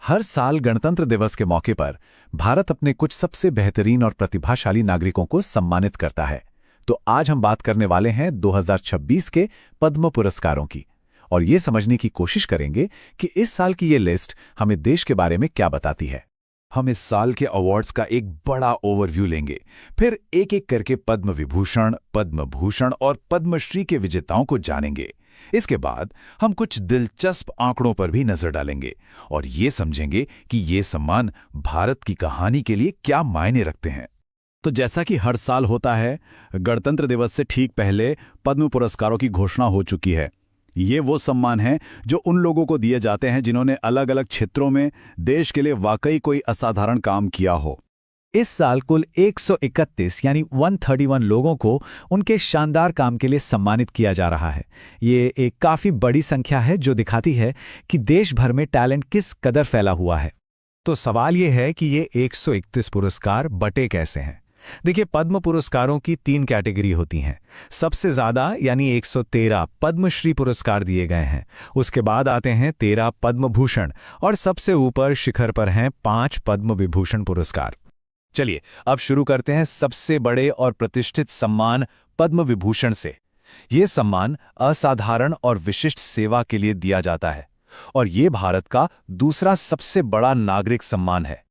हर साल गणतंत्र दिवस के मौके पर भारत अपने कुछ सबसे बेहतरीन और प्रतिभाशाली नागरिकों को सम्मानित करता है। तो आज हम बात करने वाले हैं 2026 के पद्म पुरस्कारों की और ये समझने की कोशिश करेंगे कि इस साल की ये लिस्ट हमें देश के बारे में क्या बताती है। हम इस साल के अवार्ड्स का एक बड़ा ओवरव्यू लेंगे, फिर एक एक करके पद्म विभूषण, पद्म भूषण और पद्मश्री के विजेताओं को जानेंगे। इसके बाद हम कुछ दिलचस्प आंकड़ों पर भी नजर डालेंगे और ये समझेंगे कि ये सम्मान भारत की कहानी के लिए क्या मायने रखते हैं। तो जैसा कि हर साल होता है, गणतंत्र दिवस से ठीक पहले पद्म पुरस्कारों की घोषणा हो चुकी है। ये वो सम्मान हैं जो उन लोगों को दिए जाते हैं जिन्होंने अलग अलग क्षेत्रों में देश के लिए वाकई कोई असाधारण काम किया हो। इस साल कुल 131 यानी 131 लोगों को उनके शानदार काम के लिए सम्मानित किया जा रहा है। ये एक काफ़ी बड़ी संख्या है जो दिखाती है कि देश भर में टैलेंट किस कदर फैला हुआ है। तो सवाल ये है कि ये 131 पुरस्कार बटे कैसे हैं। देखिए, पद्म पुरस्कारों की 3 कैटेगरी होती हैं। सबसे ज़्यादा यानी 113 पद्मश्री पुरस्कार दिए गए हैं। उसके बाद आते हैं 13 पद्म भूषण और सबसे ऊपर शिखर पर हैं 5 पद्म विभूषण पुरस्कार। चलिए अब शुरू करते हैं सबसे बड़े और प्रतिष्ठित सम्मान पद्म विभूषण से। ये सम्मान असाधारण और विशिष्ट सेवा के लिए दिया जाता है और ये भारत का दूसरा सबसे बड़ा नागरिक सम्मान है।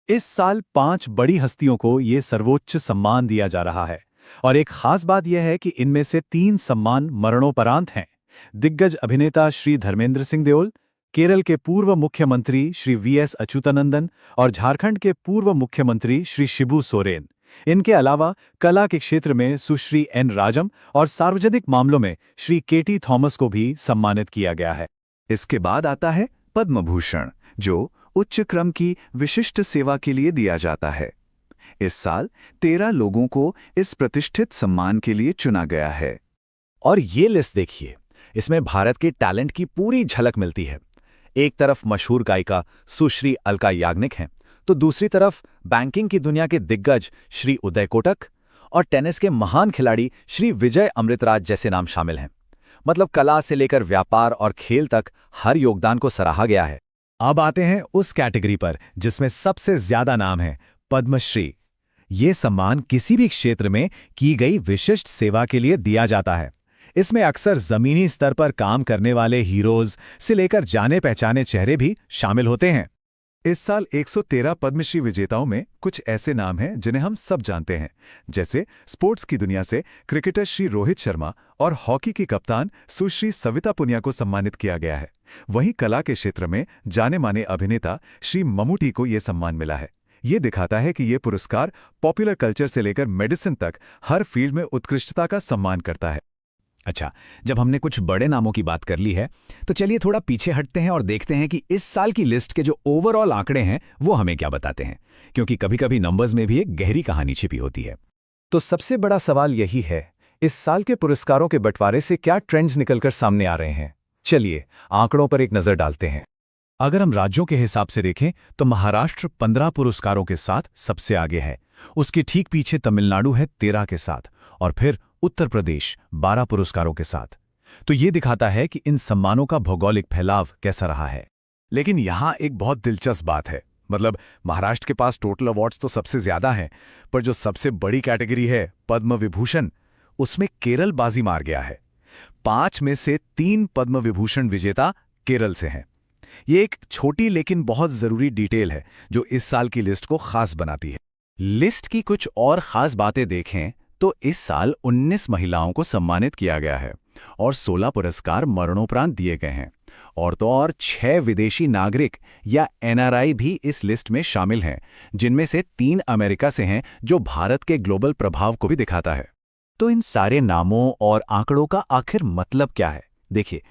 इस साल 5 बड़ी हस्तियों को ये सर्वोच्च सम्मान दिया जा रहा है और एक खास बात यह है कि इनमें से 3 सम्मान मरणोपरांत हैं। दिग्गज अभिनेता श्री धर्मेंद्र सिंह देओल, केरल के पूर्व मुख्यमंत्री श्री वीएस अच्युतानंदन और झारखंड के पूर्व मुख्यमंत्री श्री शिबू सोरेन। इनके अलावा कला के क्षेत्र में सुश्री एन राजम और सार्वजनिक मामलों में श्री केटी थॉमस को भी सम्मानित किया गया है। इसके बाद आता है पद्म भूषण, जो उच्च क्रम की विशिष्ट सेवा के लिए दिया जाता है। इस साल 13 लोगों को इस प्रतिष्ठित सम्मान के लिए चुना गया है। और ये लिस्ट देखिए, इसमें भारत के टैलेंट की पूरी झलक मिलती है। एक तरफ मशहूर गायिका सुश्री अलका याग्निक हैं, तो दूसरी तरफ बैंकिंग की दुनिया के दिग्गज श्री उदय कोटक और टेनिस के महान खिलाड़ी श्री विजय अमृतराज जैसे नाम शामिल हैं। मतलब कला से लेकर व्यापार और खेल तक हर योगदान को सराहा गया है। अब आते हैं उस कैटेगरी पर जिसमें सबसे ज्यादा नाम है, पद्मश्री। ये सम्मान किसी भी क्षेत्र में की गई विशिष्ट सेवा के लिए दिया जाता है। इसमें अक्सर जमीनी स्तर पर काम करने वाले हीरोज से लेकर जाने पहचाने चेहरे भी शामिल होते हैं। इस साल 113 पद्मश्री विजेताओं में कुछ ऐसे नाम हैं जिन्हें हम सब जानते हैं, जैसे स्पोर्ट्स की दुनिया से क्रिकेटर श्री रोहित शर्मा और हॉकी की कप्तान सुश्री सविता पुनिया को सम्मानित किया गया है। वहीं कला के क्षेत्र में जाने माने अभिनेता श्री ममूटी को यह सम्मान मिला है। ये दिखाता है कि ये पुरस्कार पॉपुलर कल्चर से लेकर मेडिसिन तक हर फील्ड में उत्कृष्टता का सम्मान करता है। अच्छा, जब हमने कुछ बड़े नामों की बात कर ली है, तो चलिए थोड़ा पीछे हटते हैं और देखते हैं कि इस साल की लिस्ट के जो ओवरऑल आंकड़े हैं वो हमें क्या बताते हैं, क्योंकि कभी-कभी नंबर्स में भी एक गहरी कहानी छिपी होती है। तो सबसे बड़ा सवाल यही है, इस साल के पुरस्कारों के बंटवारे से क्या ट्रेंड्स निकलकर सामने आ रहे हैं। चलिए आंकड़ों पर एक नजर डालते हैं। अगर हम राज्यों के हिसाब से देखें तो महाराष्ट्र 15 पुरस्कारों के साथ सबसे आगे है। उसके ठीक पीछे तमिलनाडु है 13 के साथ और फिर उत्तर प्रदेश 12 पुरस्कारों के साथ। तो ये दिखाता है कि इन सम्मानों का भौगोलिक फैलाव कैसा रहा है। लेकिन यहाँ एक बहुत दिलचस्प बात है, मतलब महाराष्ट्र के पास टोटल अवार्ड्स तो सबसे ज्यादा हैं, पर जो सबसे बड़ी कैटेगरी है पद्म विभूषण, उसमें केरल बाजी मार गया है। 5 में से 3 पद्म विभूषण विजेता केरल से हैं। ये एक छोटी लेकिन बहुत जरूरी डिटेल है जो इस साल की लिस्ट को खास बनाती है। लिस्ट की कुछ और खास बातें देखें तो इस साल 19 महिलाओं को सम्मानित किया गया है और 16 पुरस्कार मरणोपरांत दिए गए हैं। और तो और 6 विदेशी नागरिक या एनआरआई भी इस लिस्ट में शामिल हैं, जिनमें से 3 अमेरिका से हैं, जो भारत के ग्लोबल प्रभाव को भी दिखाता है। तो इन सारे नामों और आंकड़ों का आखिर मतलब क्या है? देखिए,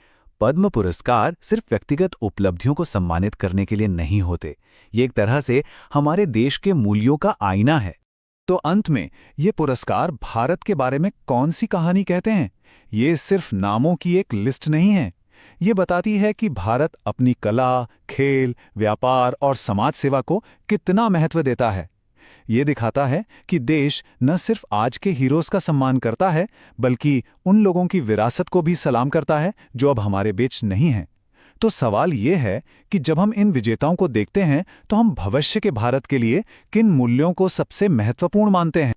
पद्म पुरस्कार सिर्फ व्यक्तिगत उपलब्धियों को सम्मानित करने के लिए नहीं होते। ये एक तरह से हमारे देश के मूल्यों का आईना है। तो अंत में ये पुरस्कार भारत के बारे में कौन सी कहानी कहते हैं? ये सिर्फ नामों की एक लिस्ट नहीं है। ये बताती है कि भारत अपनी कला, खेल, व्यापार और समाज सेवा को कितना महत्व देता है। ये दिखाता है कि देश न सिर्फ आज के हीरोज का सम्मान करता है, बल्कि उन लोगों की विरासत को भी सलाम करता है जो अब हमारे बीच नहीं हैं। तो सवाल ये है कि जब हम इन विजेताओं को देखते हैं तो हम भविष्य के भारत के लिए किन मूल्यों को सबसे महत्वपूर्ण मानते हैं।